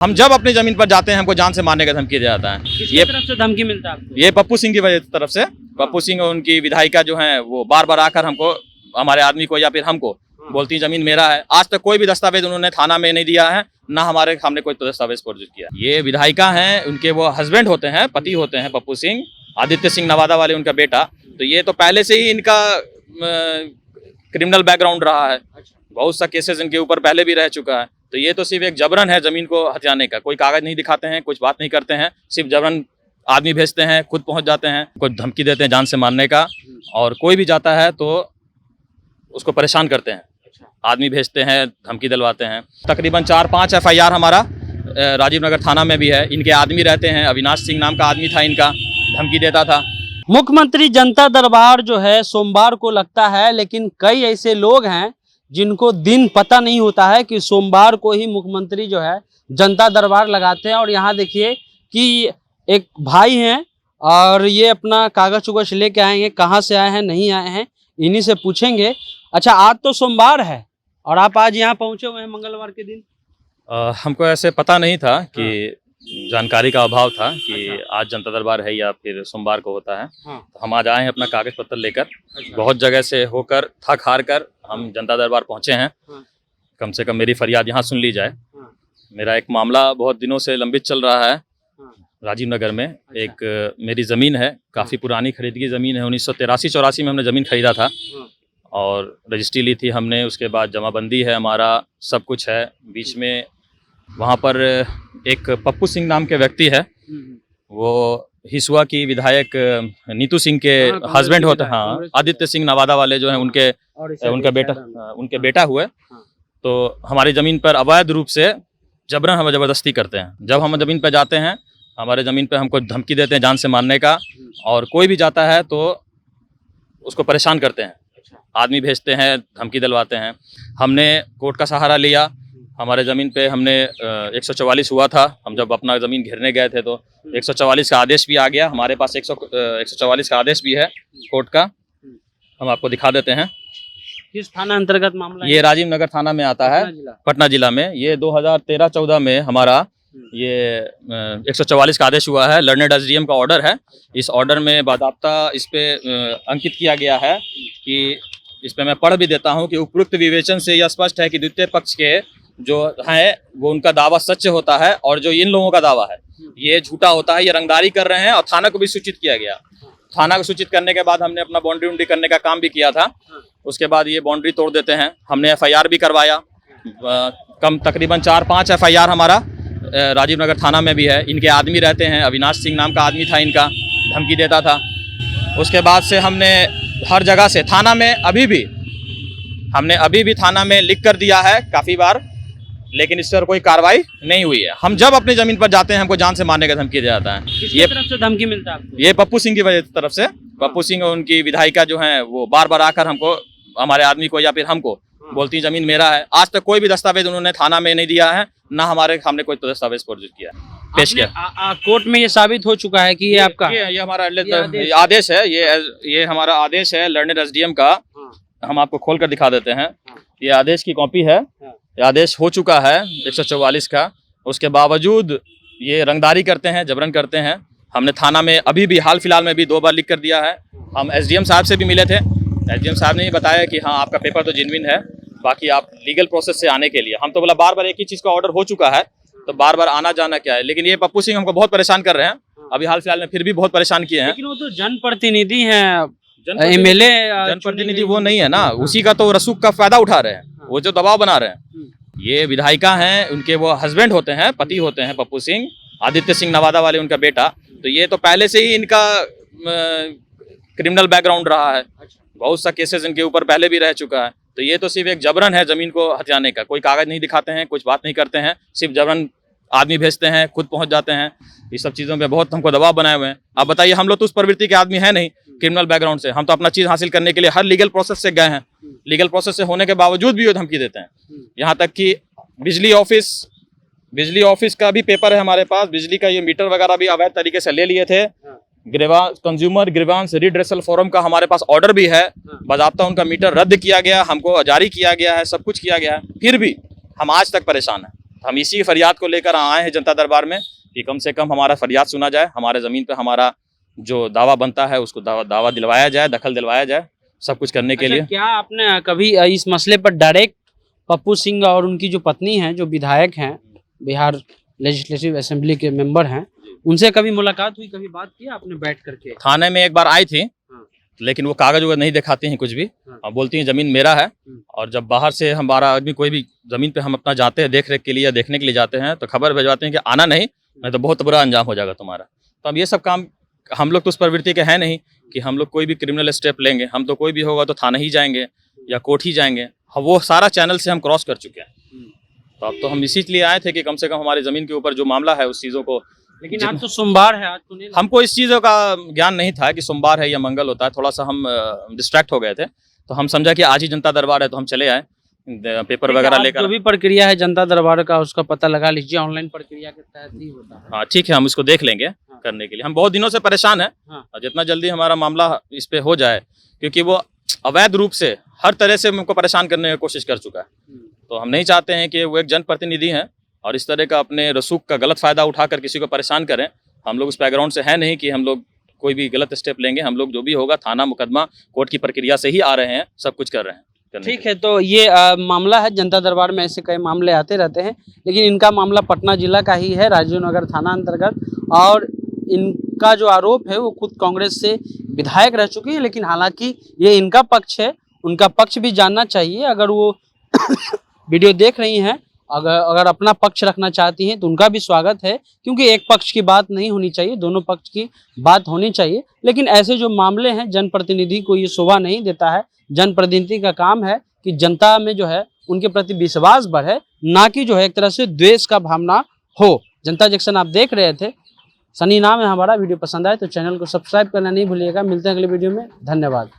हम जब अपनी जमीन पर जाते हैं हमको जान से मारने का धमकी दिया जाता है। ये तरफ से धमकी मिलता है आपको? ये पप्पू सिंह की वजह तरफ से, पप्पू सिंह और उनकी विधायिका जो है वो बार बार आकर हमको, हमारे आदमी को या फिर हमको बोलती जमीन मेरा है। आज तक कोई भी दस्तावेज उन्होंने थाना में नहीं दिया है, ना हमारे सामने कोई दस्तावेज प्रोड्यूस किया। ये विधायिका हैं, उनके वो हस्बैंड होते हैं, पति होते हैं पप्पू सिंह, आदित्य सिंह नवादा वाले उनका बेटा। तो ये तो पहले से ही इनका क्रिमिनल बैकग्राउंड रहा है, बहुत सा केसेस इनके ऊपर पहले भी रह चुका है। तो ये तो सिर्फ एक जबरन है जमीन को हथियाने का, कोई कागज नहीं दिखाते हैं, कुछ बात नहीं करते हैं, सिर्फ जबरन आदमी भेजते हैं, खुद पहुंच जाते हैं, कुछ धमकी देते हैं जान से मारने का, और कोई भी जाता है तो उसको परेशान करते हैं, आदमी भेजते हैं, धमकी दिलवाते हैं। तकरीबन 4-5 FIR हमारा राजीव नगर थाना में भी है। इनके आदमी रहते हैं, अविनाश सिंह नाम का आदमी था, इनका धमकी देता था। मुख्यमंत्री जनता दरबार जो है सोमवार को लगता है, लेकिन कई ऐसे लोग हैं जिनको दिन पता नहीं होता है कि सोमवार को ही मुख्यमंत्री जो है जनता दरबार लगाते हैं। और यहाँ देखिए कि एक भाई हैं और ये अपना कागज उगज लेके आएंगे, कहाँ से आए हैं नहीं आए हैं इन्हीं से पूछेंगे। अच्छा, आज तो सोमवार है और आप आज यहाँ पहुँचे हुए हैं मंगलवार के दिन? हमको ऐसे पता नहीं था कि जानकारी का अभाव था कि आज जनता दरबार है या फिर सोमवार को होता है। तो हम आज आए हैं अपना कागज पत्र लेकर, बहुत जगह से होकर थक हार कर हम जनता दरबार पहुंचे हैं। कम से कम मेरी फरियाद यहाँ सुन ली जाए। मेरा एक मामला बहुत दिनों से लंबित चल रहा है राजीव नगर में। एक मेरी ज़मीन है, काफ़ी पुरानी खरीदगी ज़मीन है, 1983-84 में हमने ज़मीन खरीदा था और रजिस्ट्री ली थी हमने। उसके बाद जमाबंदी है, हमारा सब कुछ है। बीच में वहाँ पर एक पप्पू सिंह नाम के व्यक्ति है, वो हिसुआ की विधायक नीतू सिंह के हस्बैंड होते हैं, हाँ, आदित्य सिंह नवादा वाले जो हैं उनके बेटा हुए। तो हमारी ज़मीन पर अवैध रूप से जबरन हम ज़बरदस्ती करते हैं। जब हम ज़मीन पर जाते हैं, हमारे ज़मीन पर हमको धमकी देते हैं जान से मारने का, और कोई भी जाता है तो उसको परेशान करते हैं, आदमी भेजते हैं, धमकी दिलवाते हैं। हमने कोर्ट का सहारा लिया। हमारे ज़मीन पे हमने 144 हुआ था, हम जब अपना ज़मीन घेरने गए थे तो 144 का आदेश भी आ गया हमारे पास। 144 का आदेश भी है कोर्ट का, हम आपको दिखा देते हैं। किस थाना अंतर्गत मामला है? ये राजीव नगर थाना में आता है, पटना जिला में। ये 2013-14 में हमारा ये 144 का आदेश हुआ है, लर्नेड SDM का ऑर्डर है। इस ऑर्डर में बाकायदा इस पे अंकित किया गया है कि इस पे मैं पढ़ भी देता हूँ कि उपयुक्त विवेचन से यह स्पष्ट है कि द्वितीय पक्ष के जो है वो उनका दावा सच होता है और जो इन लोगों का दावा है ये झूठा होता है। ये रंगदारी कर रहे हैं और थाना को भी सूचित किया गया। थाना को सूचित करने के बाद हमने अपना बाउंड्री उंड्री करने का काम भी किया था। उसके बाद ये बाउंड्री तोड़ देते हैं। हमने FIR भी करवाया, तकरीबन 4-5 FIR हमारा राजीव नगर थाना में भी है। इनके आदमी रहते हैं, अविनाश सिंह नाम का आदमी था, इनका धमकी देता था। उसके बाद से हमने हर जगह से थाना में अभी भी थाना में लिख कर दिया है काफ़ी बार, लेकिन इस पर कोई कार्रवाई नहीं हुई है। हम जब अपनी ज़मीन पर जाते हैं हमको जान से मारने का धमकी दिया जाता है। ये तरफ से धमकी मिलता है आपको? ये पप्पू सिंह की वजह तरफ से, पप्पू सिंह और उनकी विधायिका जो हैं वो बार बार आकर हमको, हमारे आदमी को या फिर हमको बोलती जमीन मेरा है। आज तक कोई भी दस्तावेज उन्होंने थाना में नहीं दिया है, ना हमारे सामने कोई दस्तावेज प्रोड्यूस किया, पेश किया। कोर्ट में ये साबित हो चुका है कि ये आपका ये हमारा आदेश है। ये हमारा आदेश है लर्नेड SDM का। हम आपको खोल कर दिखा देते हैं। ये आदेश की कॉपी है। ये आदेश हो चुका है 144 का। उसके बावजूद ये रंगदारी करते हैं, जबरन करते हैं। हमने थाना में अभी भी हाल फिलहाल में भी 2 बार लिख कर दिया है। हम SDM साहब से भी मिले थे। SDM साहब ने बताया कि हाँ आपका पेपर तो जेन्युइन है, बाकी आप लीगल प्रोसेस से आने के लिए। हम तो बोला बार बार एक ही चीज़ का ऑर्डर हो चुका है तो बार बार आना जाना क्या है। लेकिन ये पप्पू सिंह हमको बहुत परेशान कर रहे हैं। अभी हाल फिलहाल में फिर भी बहुत परेशान किए हैं। लेकिन वो तो जनप्रतिनिधि हैं, MLA जनप्रतिनिधि वो नहीं है ना, उसी का तो रसूख का फायदा उठा रहे हैं, वो जो दबाव बना रहे हैं। ये विधायिका हैं, उनके वो हस्बैंड होते हैं, पति होते हैं पप्पू सिंह, आदित्य सिंह नवादा वाले उनका बेटा। तो ये तो पहले से ही इनका क्रिमिनल बैकग्राउंड रहा है, बहुत सा केसेस इनके ऊपर पहले भी रह चुका है। तो ये तो सिर्फ एक जबरन है जमीन को हथियाने का, कोई कागज नहीं दिखाते हैं, कुछ बात नहीं करते हैं, सिर्फ जबरन आदमी भेजते हैं, खुद पहुंच जाते हैं। ये सब चीज़ों पे बहुत हमको दबाव बनाए हुए हैं। आप बताइए, हम लोग तो उस प्रवृत्ति के आदमी हैं नहीं, क्रिमिनल बैकग्राउंड से। हम तो अपना चीज़ हासिल करने के लिए हर लीगल प्रोसेस से गए हैं। लीगल प्रोसेस से होने के बावजूद भी वो धमकी देते हैं। यहाँ तक कि बिजली ऑफिस का भी पेपर है हमारे पास। बिजली का ये मीटर वगैरह भी अवैध तरीके से ले लिए थे। कंज्यूमर ग्रीवांस रिड्रेसल फोरम का हमारे पास ऑर्डर भी है। बाज़ाब्ता उनका मीटर रद्द किया गया, हमको जारी किया गया है, सब कुछ किया गया है, फिर भी हम आज तक परेशान हैं। हम इसी की फरियाद को लेकर आए हैं जनता दरबार में कि कम से कम हमारा फरियाद सुना जाए, हमारे ज़मीन पे हमारा जो दावा बनता है उसको दावा दिलवाया जाए, दखल दिलवाया जाए, सब कुछ करने के लिए। क्या आपने कभी इस मसले पर डायरेक्ट पप्पू सिंह और उनकी जो पत्नी हैं, जो विधायक हैं, बिहार लेजिस्लेटिव असेंबली के मेंबर हैं, उनसे कभी मुलाकात हुई, कभी बात किया आपने बैठ करके? थाने में एक बार आई थी, लेकिन वो कागज वगैरह नहीं दिखाती हैं कुछ भी, और बोलती हैं ज़मीन मेरा है। और जब बाहर से हमारा आदमी कोई भी ज़मीन पे हम अपना जाते हैं देख रेख के लिए या देखने के लिए जाते हैं तो खबर भिजवाते हैं कि आना नहीं तो बहुत बुरा अंजाम हो जाएगा तुम्हारा। तो अब ये सब काम हम लोग तो उस प्रवृत्ति के हैं नहीं कि हम लोग कोई भी क्रिमिनल स्टेप लेंगे। हम तो कोई भी होगा तो थाना ही जाएंगे या कोर्ट ही जाएंगे, वो सारा चैनल से हम क्रॉस कर चुके हैं। तो अब तो हम इसीलिए आए थे कि कम से कम हमारी ज़मीन के ऊपर जो मामला है उस चीज़ों को, लेकिन आज तो सोमवार है, आज तो नहीं, हमको इस चीज़ों का ज्ञान नहीं था कि सोमवार है या मंगल होता है। थोड़ा सा हम डिस्ट्रैक्ट हो गए थे, तो हम समझा कि आज ही जनता दरबार है तो हम चले आए पेपर वगैरह लेकर। जो भी प्रक्रिया है जनता दरबार का उसका पता लगा लीजिए, ऑनलाइन प्रक्रिया के तहत ही होता है। हाँ ठीक है, हम इसको देख लेंगे करने के लिए। हम बहुत दिनों से परेशान हैं और जितना जल्दी हमारा मामला इस पे हो जाए, क्योंकि वो अवैध रूप से हर तरह से हमको परेशान करने की कोशिश कर चुका है। तो हम नहीं चाहते हैं कि वो एक जनप्रतिनिधि हैं और इस तरह का अपने रसूख का गलत फ़ायदा उठाकर किसी को परेशान करें। हम लोग उस बैकग्राउंड से है नहीं कि हम लोग कोई भी गलत स्टेप लेंगे। हम लोग जो भी होगा थाना मुकदमा कोर्ट की प्रक्रिया से ही आ रहे हैं, सब कुछ कर रहे हैं। ठीक है, तो ये मामला है, जनता दरबार में ऐसे कई मामले आते रहते हैं, लेकिन इनका मामला पटना जिला का ही है, राजीव नगर थाना अंतर्गत। और इनका जो आरोप है वो खुद कांग्रेस से विधायक रह चुकी है, लेकिन हालांकि ये इनका पक्ष है, उनका पक्ष भी जानना चाहिए। अगर वो वीडियो देख रही हैं, अगर अपना पक्ष रखना चाहती हैं तो उनका भी स्वागत है, क्योंकि एक पक्ष की बात नहीं होनी चाहिए, दोनों पक्ष की बात होनी चाहिए। लेकिन ऐसे जो मामले हैं, जनप्रतिनिधि को ये शोभा नहीं देता है। जनप्रतिनिधि का काम है कि जनता में जो है उनके प्रति विश्वास बढ़े, ना कि जो है एक तरह से द्वेष का भावना हो। जनता जंक्शन आप देख रहे थे, सनी नाम है हमारा। वीडियो पसंद आए तो चैनल को सब्सक्राइब करना नहीं भूलिएगा। मिलते हैं अगले वीडियो में, धन्यवाद।